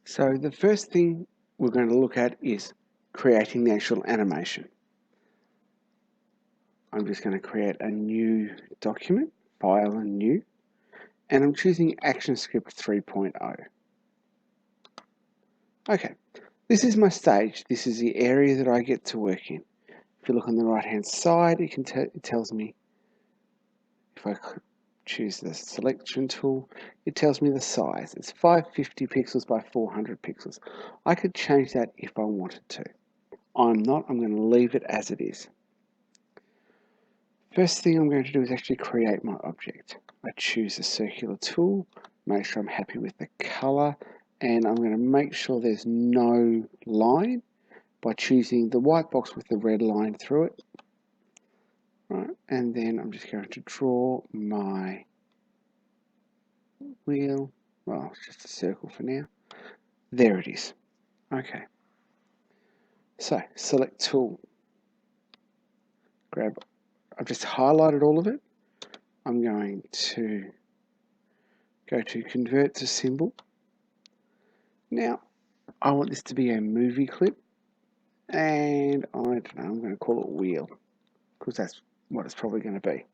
So the first thing we're going to look at is creating the actual animation. I'm just going to create a new document, file and new, and I'm choosing ActionScript 3.0. Okay, this is my stage. This is the area that I get to work in. If you look on the right hand side, it tells me, if I choose the selection tool, it tells me the size. It's 550 pixels by 400 pixels. I could change that if I wanted to. I'm not. I'm going to leave it as it is. First thing I'm going to do is actually create my object. I choose the circular tool, make sure I'm happy with the color, and I'm going to make sure there's no line by choosing the white box with the red line through it. Right, and then I'm just going to draw my wheel. Well, it's just a circle for now. There it is. Okay. So, select tool. I've just highlighted all of it. I'm going to go to convert to symbol. Now, I want this to be a movie clip, and I don't know, I'm going to call it wheel, because that's what it's probably going to be.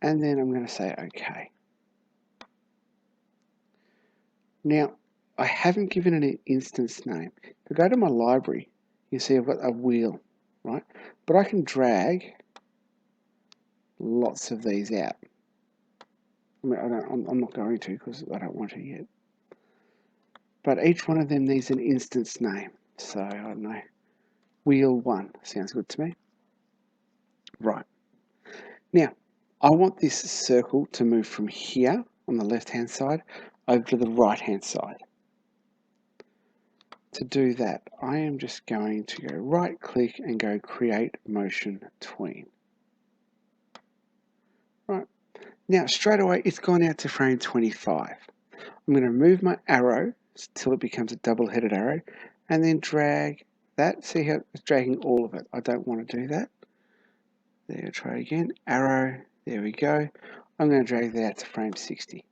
And then I'm going to say OK. Now, I haven't given it an instance name. If I go to my library, you see I've got a wheel, right? But I can drag lots of these out. I mean, I'm not going to because I don't want to yet. But each one of them needs an instance name. So, I don't know, wheel 1 sounds good to me. Right. Now, I want this circle to move from here on the left-hand side over to the right-hand side. To do that, I am just going to go right-click and go Create Motion Tween. Right. Now, straight away, it's gone out to frame 25. I'm going to move my arrow till it becomes a double-headed arrow and then drag that. See how it's dragging all of it? I don't want to do that. There, try again. Arrow, there we go. I'm going to drag that out to frame 60.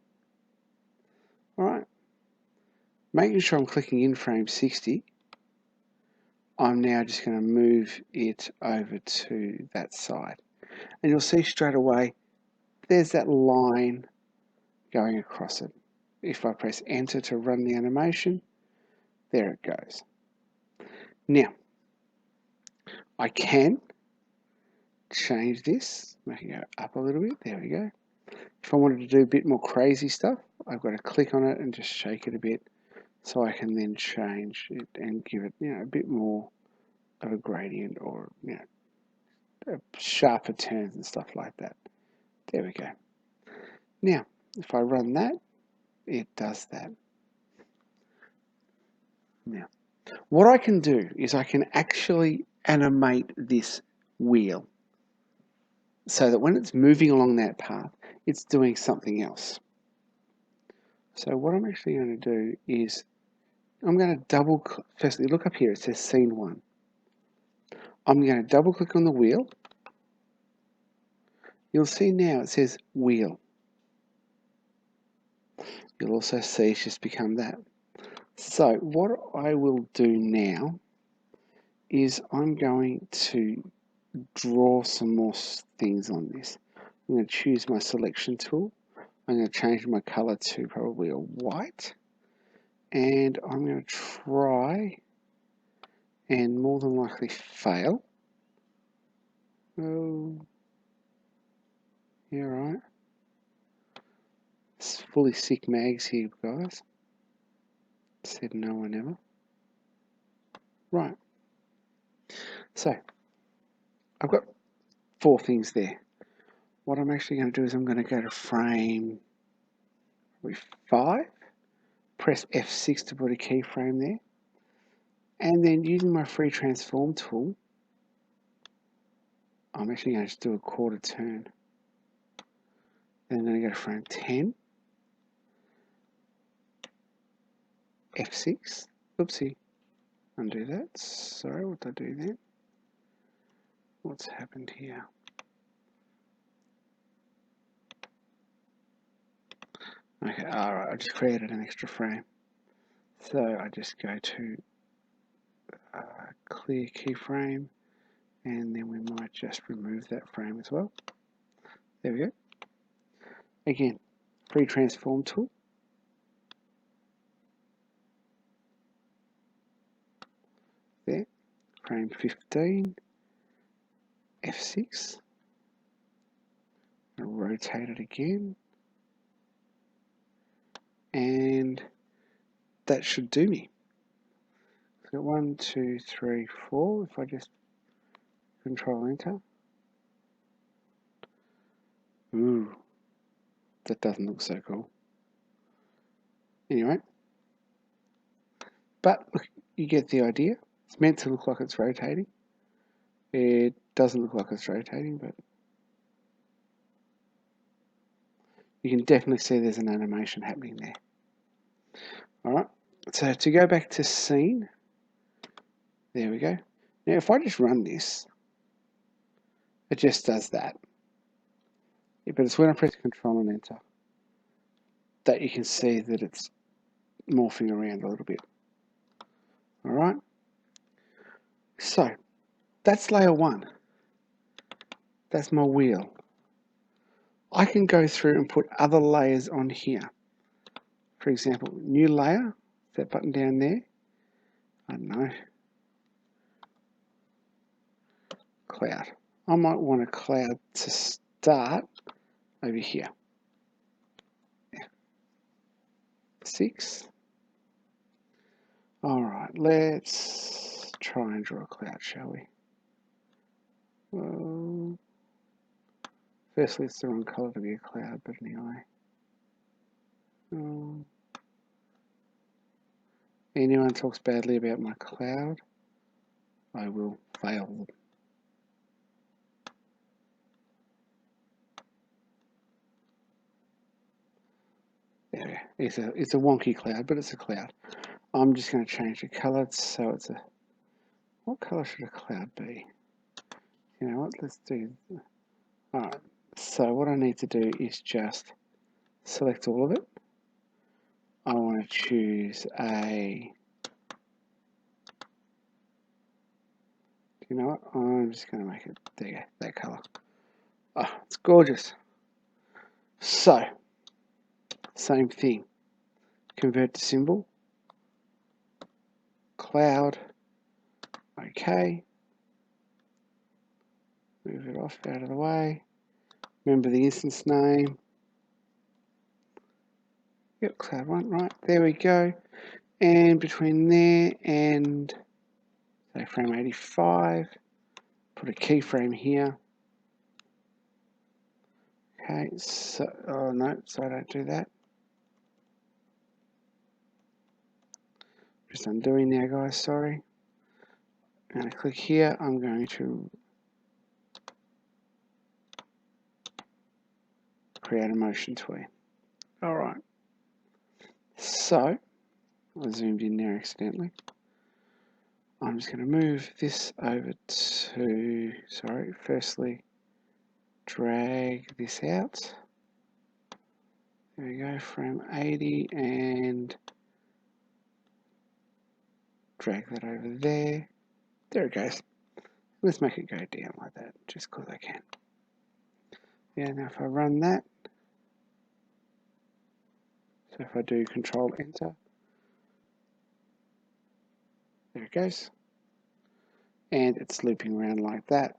All right. Making sure I'm clicking in frame 60, I'm now just going to move it over to that side. And you'll see straight away, there's that line going across it. If I press enter to run the animation, there it goes. Now, I can change this, make it go up a little bit, there we go. If I wanted to do a bit more crazy stuff, I've got to click on it and just shake it a bit so I can then change it and give it, a bit more of a gradient or, sharper turns and stuff like that. There we go. Now, if I run that, it does that. Now, what I can do is I can actually animate this wheel so that when it's moving along that path, it's doing something else. So what I'm actually going to do is I'm going to firstly look up here, it says scene 1. I'm going to double click on the wheel. You'll see now it says wheel. You'll also see it's just become that. So what I will do now is I'm going to draw some more things on this. I'm going to choose my selection tool. I'm going to change my color to probably a white. And I'm going to try and more than likely fail. Oh, yeah, right. It's fully sick mags here, guys. Said no one ever. Right. So, I've got 4 things there. What I'm actually going to do is I'm going to go to frame 5, press F6 to put a keyframe there, and then using my free transform tool, I'm actually going to just do a quarter turn. Then I'm going to go to frame 10, F6, oopsie, undo that, sorry, what did I do there? What's happened here? Okay, alright, I just created an extra frame. So I just go to clear keyframe, and then we might just remove that frame as well. There we go. Again, free transform tool. There, frame 15, F6. Rotate it again. And that should do me. So 1, 2, 3, 4. If I just Control Enter. Ooh, that doesn't look so cool. Anyway, but look, you get the idea. It's meant to look like it's rotating. It doesn't look like it's rotating, but you can definitely see there's an animation happening there. Alright, so to go back to scene, there we go. Now if I just run this, it just does that. But it's when I press Control and Enter that you can see that it's morphing around a little bit. Alright, so that's layer 1. That's my wheel. I can go through and put other layers on here. For example, new layer, that button down there. I don't know. Cloud. I might want a cloud to start over here. 6. Alright, let's try and draw a cloud, shall we? Well, firstly, it's the wrong colour to be a cloud, but anyway. Anyone talks badly about my cloud, I will fail them. There, it's a wonky cloud, but it's a cloud. I'm just going to change the colour so it's a... What colour should a cloud be? You know what, let's do... Alright, so what I need to do is just select all of it. I want to choose a... You know what, I'm just going to make it, there you go, that colour. Oh, it's gorgeous. So, same thing. Convert to symbol. Cloud. Okay. Move it off out of the way. Remember the instance name. Yep, cloud 1, right, there we go. And between there and, say, frame 85, put a keyframe here. Okay, so, oh no, so I don't do that. Just undoing now, guys, sorry. I'm going to click here, I'm going to create a motion tween. Alright, so, I zoomed in there accidentally. I'm just going to move this over to, sorry, firstly, drag this out. There we go, frame 80, and drag that over there. There it goes. Let's make it go down like that, just because I can. Yeah, now if I run that, so if I do Control Enter, there it goes. And it's looping around like that.